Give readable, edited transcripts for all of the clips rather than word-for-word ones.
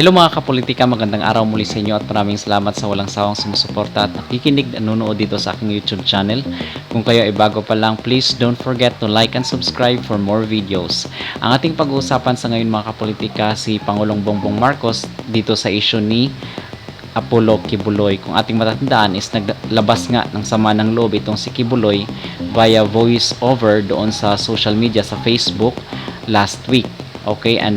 Hello mga kapolitika, magandang araw muli sa inyo at maraming salamat sa walang sawang sumusuporta at nakikinig at nanonood dito sa aking YouTube channel. Kung kayo ay bago pa lang, please don't forget to like and subscribe for more videos. Ang ating pag-uusapan sa ngayon mga kapolitika, si Pangulong Bongbong Marcos dito sa issue ni Apollo Kibuloy. Kung ating matatandaan is naglabas nga ng sama ng loob itong si Kibuloy via voice over doon sa social media sa Facebook last week. Okay, and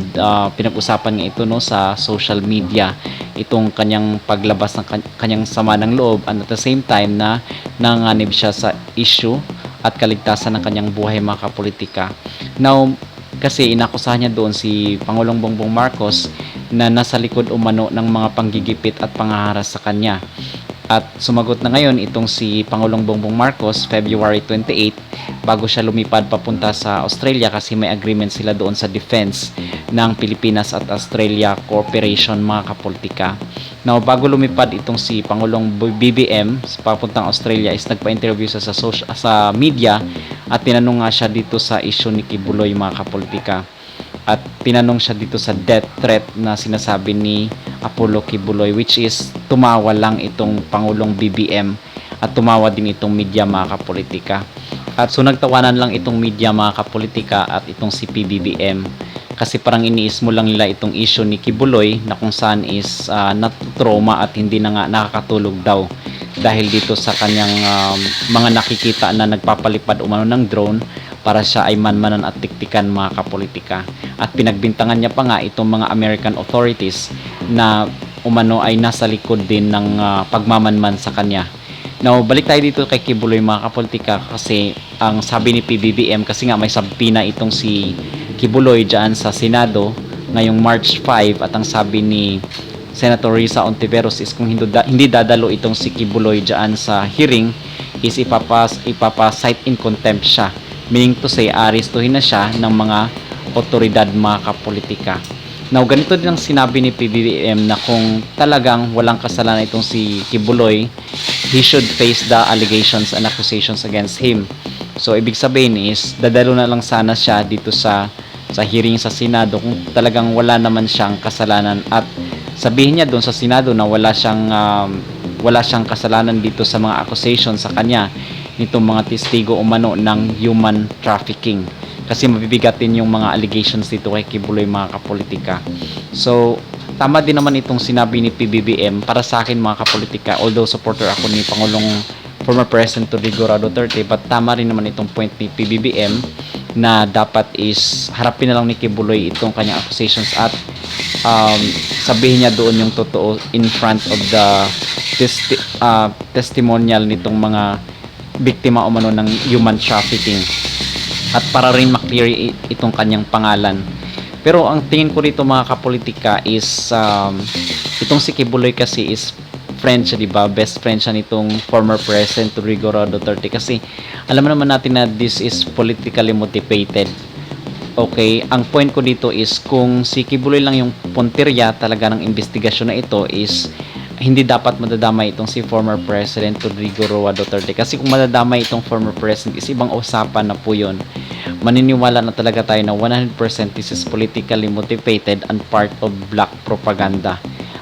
pinag-usapan nga ito no sa social media itong kanyang paglabas ng kanyang sama ng loob, and at the same time na nanganib siya sa issue at kaligtasan ng kanyang buhay mga kapolitika. Now, kasi inakusahan niya doon si Pangulong Bongbong Marcos na nasa likod umano ng mga panggigipit at pangaharas sa kanya. At sumagot na ngayon itong si Pangulong Bongbong Marcos February 28 bago siya lumipad papunta sa Australia kasi may agreement sila doon sa defense ng Pilipinas at Australia Cooperation mga kapolitika. Now, bago lumipad itong si Pangulong BBM papuntang Australia is nagpa-interview sa media at tinanong nga siya dito sa issue ni Kibuloy mga kapolitika. At tinanong siya dito sa death threat na sinasabi ni Apollo Kibuloy, which is tumawa lang itong Pangulong BBM at tumawa din itong media mga kapolitika. At so nagtawanan lang itong media mga kapolitika at itong si PBBM kasi parang iniis mo lang nila itong issue ni Kibuloy na kung saan is nat-trauma at hindi na nga nakakatulog daw dahil dito sa kanyang mga nakikita na nagpapalipad umano ng drone para siya ay manmanan at tiktikan mga kapolitika. At pinagbintangan niya pa nga itong mga American authorities na umano ay nasa likod din ng pagmamanman sa kanya. Now, balik tayo dito kay Kibuloy mga kapolitika kasi ang sabi ni PBBM kasi nga may sabpina itong si Kibuloy dyan sa Senado ngayong March 5 at ang sabi ni Senator Risa Ontiveros is kung hindi dadalo itong si Kibuloy dyan sa hearing is ipapa-cite in contempt siya. Meaning to say, aristuhin na siya ng mga otoridad mga kapolitika. Now, ganito din ang sinabi ni PBBM na kung talagang walang kasalanan itong si Kibuloy, he should face the allegations and accusations against him. So, ibig sabihin is, dadalo na lang sana siya dito sa hearing sa Senado kung talagang wala naman siyang kasalanan at sabihin niya doon sa Senado na wala siyang kasalanan dito sa mga accusations sa kanya nitong mga testigo umano ng human trafficking kasi mabibigatin yung mga allegations dito kay Kibuloy mga kapolitika. So tama din naman itong sinabi ni PBBM para sa akin mga kapolitika, although supporter ako ni Pangulong former President Rodrigo Duterte, but tama rin naman itong point ni PBBM na dapat is harapin na lang ni Kibuloy itong kanyang accusations at sabihin niya doon yung totoo in front of the testimonial nitong mga biktima umano ng human trafficking at para rin maklear itong kanyang pangalan. Pero ang tingin ko dito mga kapolitika is itong si Kibuloy kasi is friend siya, diba? Best friend siya nitong former President Rodrigo Duterte kasi alam naman natin na this is politically motivated. Okay, ang point ko dito is kung si Kibuloy lang yung puntirya talaga ng investigasyon na ito is hindi dapat madadamay itong si former President Rodrigo Roa Duterte kasi kung madadamay itong former President is ibang usapan na po yun. Maniniwala na talaga tayo na 100% this is politically motivated and part of black propaganda.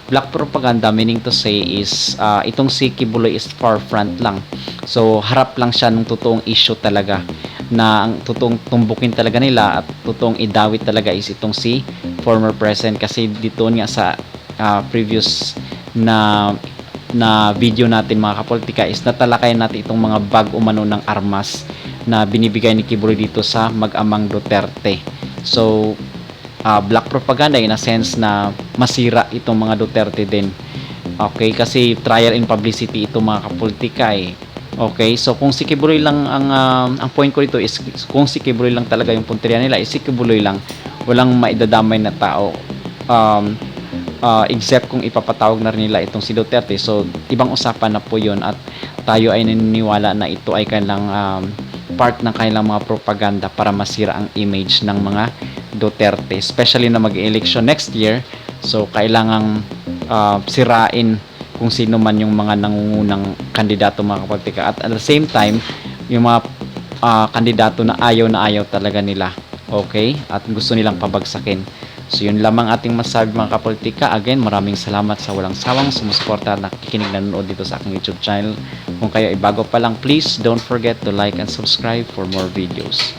Black propaganda meaning to say is itong si Kibuloy is far front lang. So harap lang siya ng totoong issue talaga na ang totoong tumbukin talaga nila at totoong idawit talaga is itong si former President kasi dito nga sa previous na video natin mga kapolitika is natalakayan natin itong mga bag umano ng armas na binibigay ni Kibuloy dito sa mag-amang Duterte. So black propaganda in a sense na masira itong mga Duterte din. Okay, kasi trial and publicity itong mga kapolitika eh. Okay, so kung si Kibuloy lang ang point ko dito is kung si Kibuloy lang talaga yung punteriya nila is si Kibuloy lang, walang maidadamay na tao. Except kung ipapatawag na rin nila itong si Duterte. So, ibang usapan na po yun at tayo ay naniniwala na ito ay kanilang part ng kanilang mga propaganda para masira ang image ng mga Duterte. Especially na mag-election next year. So, kailangang sirain kung sino man yung mga nangungunang kandidato mga kapolitika. At at the same time, yung mga kandidato na ayaw talaga nila. Okay? At gusto nilang pabagsakin. So yun lamang ating masabi mga kapolitika. Again, maraming salamat sa walang sawang sumusuporta at nakikinig na nanonood dito sa aking YouTube channel. Kung kayo ay bago pa lang, please don't forget to like and subscribe for more videos.